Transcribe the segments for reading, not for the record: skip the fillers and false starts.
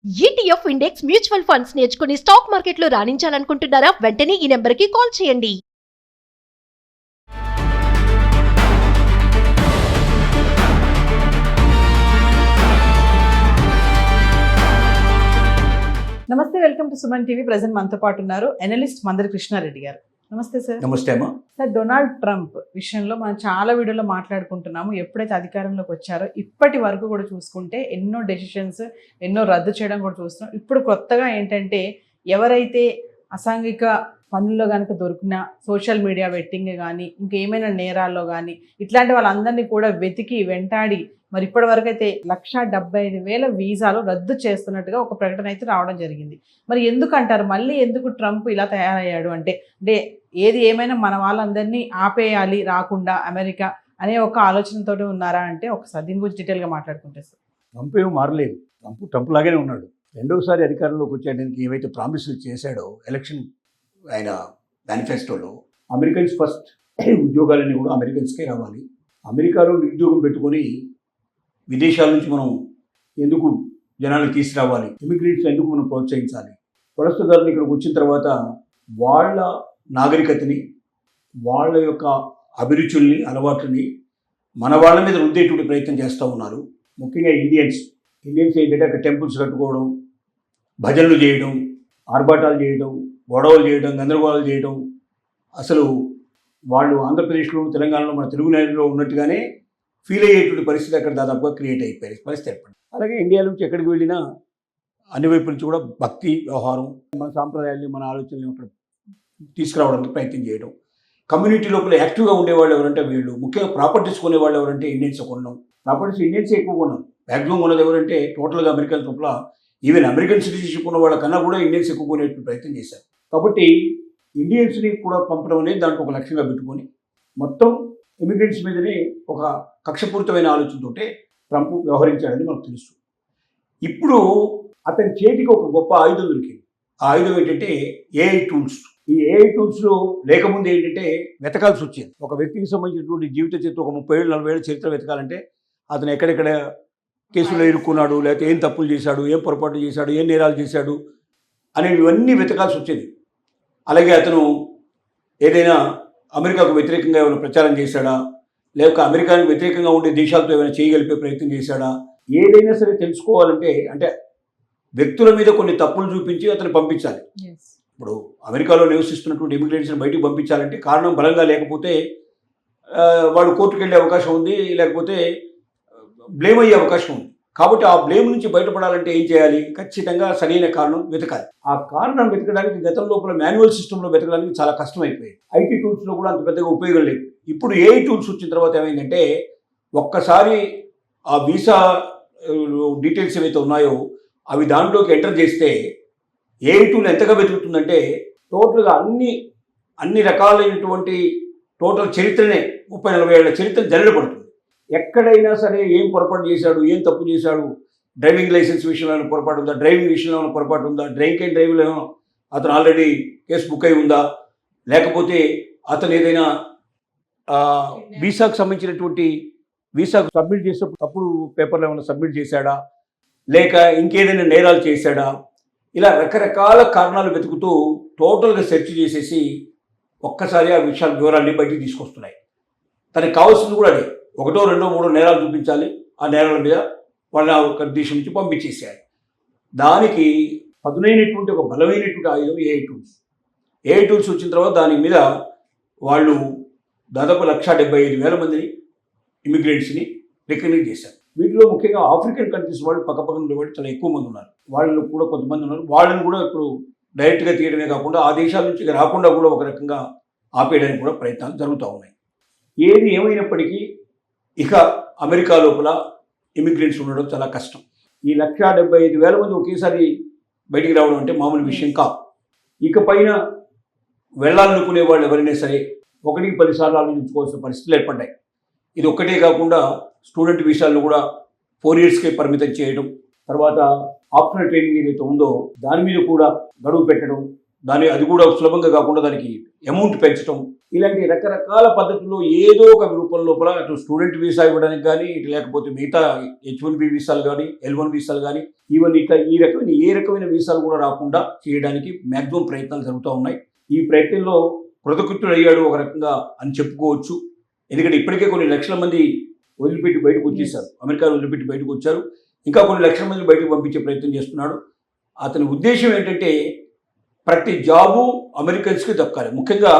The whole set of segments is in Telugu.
ఈటీఎఫ్ ఇండెక్స్ మ్యూచువల్ ఫండ్స్ నేర్చుకుని స్టాక్ మార్కెట్లో రాణించాలనుకుంటున్నారా? వెంటనే ఈ నెంబర్కి కాల్ చేయండి. నమస్తే, welcome to Suman TV. Present మనతో పాటు ఉన్నారు ఎనలిస్ట్ మందరి కృష్ణారెడ్డి గారు. నమస్తే సార్. నమస్తే అమ్మా. సార్, డొనాల్డ్ ట్రంప్ విషయంలో మనం చాలా వీడియోలో మాట్లాడుకుంటున్నాము. ఎప్పుడైతే అధికారంలోకి వచ్చారో ఇప్పటి వరకు కూడా చూసుకుంటే ఎన్నో డెసిషన్స్, ఎన్నో రద్దు చేయడం కూడా చూస్తున్నాం. ఇప్పుడు కొత్తగా ఏంటంటే ఎవరైతే అసాంఘిక పనుల్లో కనుక దొరికిన సోషల్ మీడియా బెట్టింగ్ కానీ ఇంకేమైనా నేరాల్లో కానీ ఇట్లాంటి వాళ్ళందరినీ కూడా వెతికి వెంటాడి మరి ఇప్పటి వరకు అయితే 1,75,000 వీసాలు రద్దు చేస్తున్నట్టుగా ఒక ప్రకటన అయితే రావడం జరిగింది. మరి ఎందుకంటారు, మళ్ళీ ఎందుకు ట్రంప్ ఇలా తయారయ్యాడు? అంటే ఏది ఏమైనా మన వాళ్ళందరినీ ఆపేయాలి రాకుండా అమెరికా అనే ఒక ఆలోచనతోటి ఉన్నారా అంటే ఒకసారి దీని గురించి డీటెయిల్గా మాట్లాడుకుంటే సార్. ట్రంప్ ఏమీ మారలేదు. ట్రంప్ లాగానే ఉన్నాడు. రెండోసారి అధికారంలోకి వచ్చేయడానికి ఏవైతే ప్రామిసులు చేశాడో ఎలక్షన్ ఆయన మేనిఫెస్టోలో అమెరికన్స్ ఫస్ట్, ఉద్యోగాలన్నీ కూడా అమెరికన్స్కే రావాలి, అమెరికాలో ఉద్యోగం పెట్టుకొని విదేశాల నుంచి మనం ఎందుకు జనాలు తీసుకురావాలి, ఇమిగ్రెంట్స్ ఎందుకు మనం ప్రోత్సహించాలి, వలసదారులు ఇక్కడికి వచ్చిన తర్వాత వాళ్ళ నాగరికతని, వాళ్ళ యొక్క అభిరుచుల్ని, అలవాట్లని మన వాళ్ళ మీద రుద్దేటువంటి ప్రయత్నం చేస్తూ ఉన్నారు. ముఖ్యంగా ఇండియన్స్ ఏంటంటే అక్కడ టెంపుల్స్ కట్టుకోవడం, భజనలు చేయడం, ఆర్భాటాలు చేయడం, గొడవలు చేయడం, గందరగోళాలు చేయడం, అసలు వాళ్ళు ఆంధ్రప్రదేశ్లో, తెలంగాణలో, మన తెలుగు నేలలో ఉన్నట్టుగానే ఫీల్ అయ్యేటువంటి పరిస్థితి అక్కడ దాదాపుగా క్రియేట్ అయిపోయే పరిస్థితి ఏర్పడింది. అలాగే ఇండియా నుంచి ఎక్కడికి వెళ్ళినా అన్ని వైపుల నుంచి కూడా భక్తి వ్యవహారం, మన సాంప్రదాయాన్ని, మన ఆలోచనలు అక్కడ తీసుకురావడానికి ప్రయత్నం చేయడం. కమ్యూనిటీ లోపల యాక్టివ్గా ఉండేవాళ్ళు ఎవరంటే వీళ్ళు. ముఖ్యంగా ప్రాపర్టీస్ కొనేవాళ్ళు ఎవరంటే ఇండియన్స్ కొన్నాం. ప్రాపర్టీస్ ఇండియన్స్ ఎక్కువ కొన్నాం. మ్యాక్సిమం ఉన్నది ఎవరంటే టోటల్గా అమెరికన్ లోపల ఈవెన్ అమెరికన్ సిటిజన్షిప్ ఉన్న వాళ్ళ కన్నా కూడా ఇండియన్స్ ఎక్కువ కొనేటువంటి ప్రయత్నం చేశారు. కాబట్టి ఇండియన్స్ని కూడా పంపడం అనేది దాంట్లో ఒక లక్ష్యంగా పెట్టుకొని మొత్తం ఇమిగ్రెంట్స్ మీదనే ఒక కక్షపూరితమైన ఆలోచనతో ట్రంప్ వ్యవహరించాడని మనకు తెలుసు. ఇప్పుడు అతని చేతికి ఒక గొప్ప ఆయుధం దొరికింది. ఆ ఆయుధం ఏంటంటే ఏఐ టూల్స్. ఈ ఏఐ టూల్స్లో లేకముందు ఏంటంటే వెతకాల్సి వచ్చింది. ఒక వ్యక్తికి సంబంధించినటువంటి జీవిత చరిత్ర, ఒక 30 ఏళ్ళు 40 ఏళ్ళ చరిత్ర వెతకాలంటే అతను ఎక్కడెక్కడ కేసులో ఇరుక్కున్నాడు, లేకపోతే ఏం తప్పులు చేశాడు, ఏం పొరపాటు చేశాడు, ఏం నేరాలు చేశాడు అనేవన్నీ వెతకాల్సి వచ్చేది. అలాగే అతను ఏదైనా అమెరికాకు వ్యతిరేకంగా ఏమైనా ప్రచారం చేశాడా, లేక అమెరికాకు వ్యతిరేకంగా ఉండే దేశాలతో ఏమైనా చేయగలిపే ప్రయత్నం చేశాడా, ఏదైనా సరే తెలుసుకోవాలంటే అంటే వ్యక్తుల మీద కొన్ని తప్పులు చూపించి అతను పంపించాలి. ఇప్పుడు అమెరికాలో నివసిస్తున్నటువంటి ఇమిగ్రెంట్స్ని బయటికి పంపించాలంటే కారణం బలంగా లేకపోతే వాడు కోర్టుకు వెళ్ళే అవకాశం ఉంది, లేకపోతే బ్లేమ్ అయ్యే అవకాశం ఉంది. కాబట్టి ఆ బ్లేమ్ నుంచి బయటపడాలంటే ఏం చేయాలి? ఖచ్చితంగా సరైన కారణం వెతకాలి. ఆ కారణం వెతకడానికి గతం లోపల మాన్యువల్ సిస్టంలో వెతకడానికి చాలా కష్టమైపోయింది. ఐటీ టూల్స్లో కూడా అంత పెద్దగా ఉపయోగం లేదు. ఇప్పుడు ఏఐ టూల్స్ వచ్చిన తర్వాత ఏమైందంటే ఒక్కసారి ఆ వీసా డీటెయిల్స్ ఏవైతే ఉన్నాయో అవి దాంట్లోకి ఎంటర్ చేస్తే ఏఐ టూల్ ఎంతగా వెతుకుతుందంటే టోటల్గా అన్ని రకాలైనటువంటి టోటల్ చరిత్రనే 30-40 ఏళ్ల చరిత్ర జల్లెడపడుతుంది. ఎక్కడైనా సరే ఏం పొరపాటు చేశాడు, ఏం తప్పు చేశాడు, డ్రైవింగ్ లైసెన్స్ విషయంలో ఏమైనా పొరపాటు ఉందా, డ్రైవింగ్ విషయంలో ఏమైనా పొరపాటు ఉందా, డ్రింక్ అండ్ డ్రైవ్లో ఏమైనా అతను ఆల్రెడీ కేసు బుక్ అయి ఉందా, లేకపోతే అతను ఏదైనా వీసాకు సంబంధించినటువంటి వీసాకు సబ్మిట్ చేసేటప్పుడు తప్పుడు పేపర్లు ఏమైనా సబ్మిట్ చేశాడా, లేక ఇంకేదైనా నేరాలు చేశాడా, ఇలా రకరకాల కారణాలు వెతుకుతూ టోటల్గా సెర్చ్ చేసేసి ఒక్కసారి ఆ వివరాన్ని బయటికి తీసుకొస్తున్నాయి. తనకి కావాల్సింది కూడా అదే. 1, 2, 3 నేరాలు చూపించాలి, ఆ నేరాల మీద వాళ్ళ ఒక దేశం నుంచి పంపించేసేయాలి. దానికి పదునైనటువంటి ఒక బలమైనటువంటి ఆయుధం ఏఐ టూల్స్. ఏఐ టూల్స్ వచ్చిన తర్వాత దాని మీద వాళ్ళు దాదాపు 1,75,000 మందిని ఇమిగ్రెంట్స్ని రికగ్నైజ్ చేశారు. వీటిలో ముఖ్యంగా ఆఫ్రికన్ కంట్రీస్ వాళ్ళు పక్కపక్కన ఉండేవాళ్ళు చాలా ఎక్కువ మంది ఉన్నారు. వాళ్ళు కూడా కొంతమంది ఉన్నారు. వాళ్ళని కూడా ఇప్పుడు డైరెక్ట్గా తీయడమే కాకుండా ఆ దేశాల నుంచి రాకుండా కూడా ఒక రకంగా ఆపేయడానికి కూడా ప్రయత్నాలు జరుగుతూ ఉన్నాయి. ఏది ఏమైనప్పటికీ ఇక అమెరికా లోపల ఇమిగ్రెంట్స్ ఉండడం చాలా కష్టం. ఈ 1,75,000 మంది ఒకేసారి బయటికి రావడం అంటే మామూలు విషయం కాదు. ఇక పైన వెళ్ళాలనుకునే వాళ్ళు ఎవరైనా సరే 1-10 సార్లు ఆలోచించుకోవాల్సిన పరిస్థితులు ఏర్పడ్డాయి. ఇది ఒక్కటే కాకుండా స్టూడెంట్ వీసాలను కూడా 4 yearsకే పరిమితం చేయడం, తర్వాత ఆఫ్టర్ ట్రైనింగ్ ఏదైతే ఉందో దాని మీద కూడా గడువు పెట్టడం, దాని అది కూడా సులభంగా కాకుండా దానికి అమౌంట్ పెంచడం, ఇలాంటి రకరకాల పద్ధతుల్లో ఏదో ఒక రూపం లోపల అటు స్టూడెంట్ వీసా ఇవ్వడానికి కానీ, ఇటు లేకపోతే మిగతా H1B వీసాలు కానీ, L1 వీసాలు కానీ, ఈవెన్ ఇట్లా ఈ రకమైన ఏ రకమైన వీసాలు కూడా రాకుండా చేయడానికి మ్యాక్సిమం ప్రయత్నాలు జరుగుతూ ఉన్నాయి. ఈ ప్రయత్నంలో కృతకృత్యుడు అయ్యాడు ఒక రకంగా అని చెప్పుకోవచ్చు. ఎందుకంటే ఇప్పటికే కొన్ని లక్షల మంది వదిలిపెట్టి బయటకు వచ్చేసారు, అమెరికా వదిలిపెట్టి బయటకు వచ్చారు. ఇంకా కొన్ని లక్షల మంది బయటకు పంపించే ప్రయత్నం చేస్తున్నాడు. అతని ఉద్దేశం ఏంటంటే ప్రతి జాబు అమెరికన్స్కి దక్కాలి. ముఖ్యంగా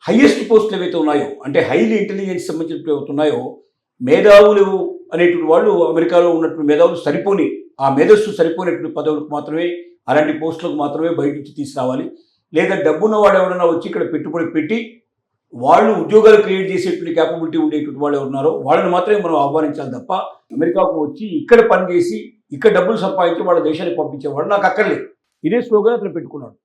హైయెస్ట్ పోస్టులు ఏవైతే ఉన్నాయో, అంటే హైలీ ఇంటెలిజెన్స్ సంబంధించినవి ఏవైతే ఉన్నాయో, మేధావులు అనేటువంటి వాళ్ళు అమెరికాలో ఉన్నటువంటి మేధావులు సరిపోని, ఆ మేధస్సు సరిపోయినటువంటి పదవులకు మాత్రమే, అలాంటి పోస్టులకు మాత్రమే బయట నుంచి తీసుకురావాలి. లేదా డబ్బున్న వాడు ఎవరైనా వచ్చి ఇక్కడ పెట్టుబడి పెట్టి వాళ్ళు ఉద్యోగాలు క్రియేట్ చేసేటువంటి క్యాపబిలిటీ ఉండేటువంటి వాళ్ళు ఎవరున్నారో వాళ్ళని మాత్రమే మనం ఆహ్వానించాలి తప్ప అమెరికాకు వచ్చి ఇక్కడ పనిచేసి ఇక్కడ డబ్బులు సంపాదించి వాళ్ళ దేశానికి పంపించేవాడు నాకు అక్కర్లేదు. ఇదే స్లోగా అతను పెట్టుకున్నాడు.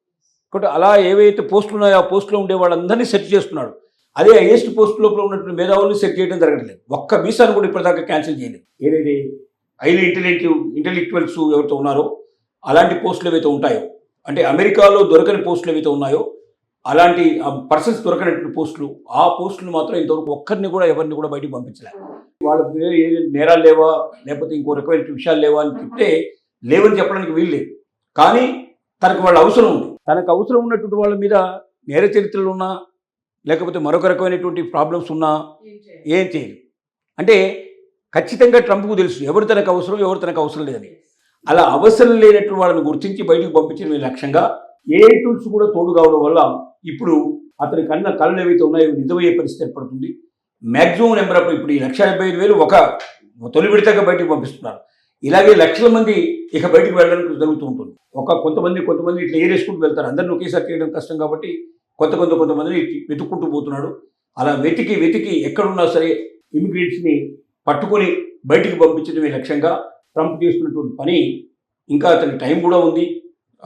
కాబట్టి అలా ఏవైతే పోస్టులు ఉన్నాయో ఆ పోస్టులో ఉండే వాళ్ళందరినీ సెట్ చేస్తున్నాడు. అదే హైయెస్ట్ పోస్ట్ లోపల ఉన్నటువంటి మేధావుల్ని సెట్ చేయడం జరగట్లేదు. ఒక్క వీసాను కూడా ఇప్పటిదాకా క్యాన్సిల్ చేయలేదు. ఏదైతే హైలీ ఇంటెలెక్చువల్స్ ఎవరైతే ఉన్నారో అలాంటి పోస్టులు ఏవైతే ఉంటాయో, అంటే అమెరికాలో దొరకని పోస్టులు ఏవైతే ఉన్నాయో అలాంటి పర్సన్స్ దొరకనటువంటి పోస్టులు, ఆ పోస్టులు మాత్రం ఇంతవరకు ఒక్కరిని కూడా ఎవరిని కూడా బయటికి పంపించలేదు. వాళ్ళకి ఏ నేరాలు లేవా లేకపోతే ఇంకో రకమైన విషయాలు లేవా అని చెప్తే లేవని చెప్పడానికి వీలు లేదు. కానీ తనకు వాళ్ళ అవసరం ఉంది. తనకు అవసరం ఉన్నటువంటి వాళ్ళ మీద నేర చరిత్రలు ఉన్నా లేకపోతే మరొక రకమైనటువంటి ప్రాబ్లమ్స్ ఉన్నా ఏం చేయదు. అంటే ఖచ్చితంగా ట్రంప్కు తెలుసు ఎవరు తనకు అవసరం, ఎవరు తనకు అవసరం లేదని. అలా అవసరం లేనటువంటి వాళ్ళని గుర్తించి బయటకు పంపించడం లక్ష్యంగా ఏ టూల్స్ కూడా తోడు కావడం వల్ల ఇప్పుడు అతని కన్నా కళ్ళు ఏవైతే ఉన్నాయో నిజమయ్యే పరిస్థితి ఏర్పడుతుంది. మ్యాక్సిమం నెంబర్ ఆఫ్ ఇప్పుడు ఈ 1,75,000 ఒక తొలి విడతగా బయటకు పంపిస్తున్నారు. ఇలాగే లక్షల మంది ఇక బయటకు వెళ్ళడానికి జరుగుతూ ఉంటుంది. కొంతమంది ఇట్లా ఏరేసుకుంటూ వెళ్తారు. అందరిని ఒకేసారి చేయడం కష్టం కాబట్టి కొంతమందిని వెతుక్కుంటూ పోతున్నాడు. అలా వెతికి ఎక్కడున్నా సరే ఇమిగ్రెంట్స్ని పట్టుకొని బయటికి పంపించడమే లక్ష్యంగా ట్రంప్ చేస్తున్నటువంటి పని. ఇంకా అతని టైం కూడా ఉంది.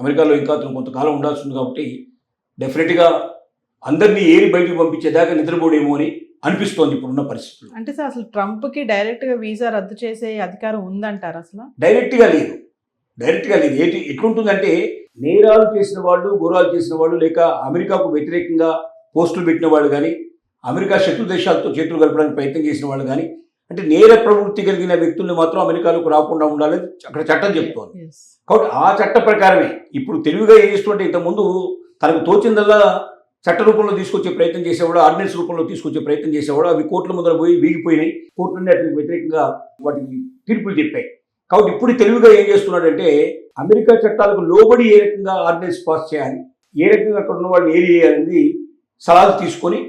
అమెరికాలో ఇంకా అతను కొంతకాలం ఉండాల్సి ఉంది కాబట్టి డెఫినెట్గా అందరినీ ఏరి బయటికి పంపించేదాకా నిద్రపోడేమో అని అనిపిస్తోంది ఇప్పుడున్న పరిస్థితులు. అంటే సార్ అసలు ట్రంప్కి డైరెక్ట్గా వీసా రద్దు చేసే అధికారం ఉందంటారు? అసలు డైరెక్ట్గా లేదు. ఎట్లుంటుందంటే నేరాలు చేసిన వాళ్ళు, ఘోరాలు చేసిన వాళ్ళు, లేక అమెరికాకు వ్యతిరేకంగా పోస్టులు పెట్టిన వాళ్ళు కానీ, అమెరికా శత్రు దేశాలతో చేతులు కలపడానికి ప్రయత్నం చేసిన వాళ్ళు కానీ, అంటే నేర ప్రవృత్తి కలిగిన వ్యక్తుల్ని మాత్రం అమెరికాలోకి రాకుండా ఉండాలని అక్కడ చట్టం చెప్తోంది. కాబట్టి ఆ చట్ట ప్రకారమే ఇప్పుడు తెలివిగా ఏం చేస్తుంటే ఇంతకుముందు తనకు తోచిందల్లా చట్ట రూపంలో తీసుకొచ్చే ప్రయత్నం చేసేవాడు, ఆర్డినెన్స్ రూపంలో తీసుకొచ్చే ప్రయత్నం చేసేవాడు. అవి కోర్టుల ముందర పోయి వీగిపోయినాయి. కోర్టులన్నీ అతనికి వ్యతిరేకంగా వాటికి తీర్పులు చెప్పాయి. కాబట్టి ఇప్పుడు తెలివిగా ఏం చేస్తున్నాడంటే అమెరికా చట్టాలకు లోబడి ఏ రకంగా ఆర్డినెన్స్ పాస్ చేయాలి, ఏ రకంగా అక్కడ ఉన్న వాళ్ళని ఏరి చేయాలనేది సలహాలు తీసుకొని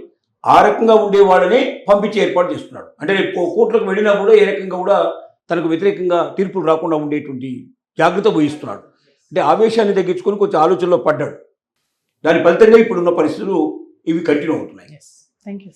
ఆ రకంగా ఉండే వాళ్ళనే పంపించే ఏర్పాటు చేస్తున్నాడు. అంటే రేపు కోర్టులకు వెళ్ళినా కూడా ఏ రకంగా కూడా తనకు వ్యతిరేకంగా తీర్పులు రాకుండా ఉండేటువంటి జాగ్రత్త వహిస్తున్నాడు. అంటే ఆవేశాన్ని తగ్గించుకొని కొంచెం ఆలోచనలో పడ్డాడు. దాని ఫలితంగా ఇప్పుడున్న పరిస్థితులు ఇవి కంటిన్యూ అవుతున్నాయి. Thank you.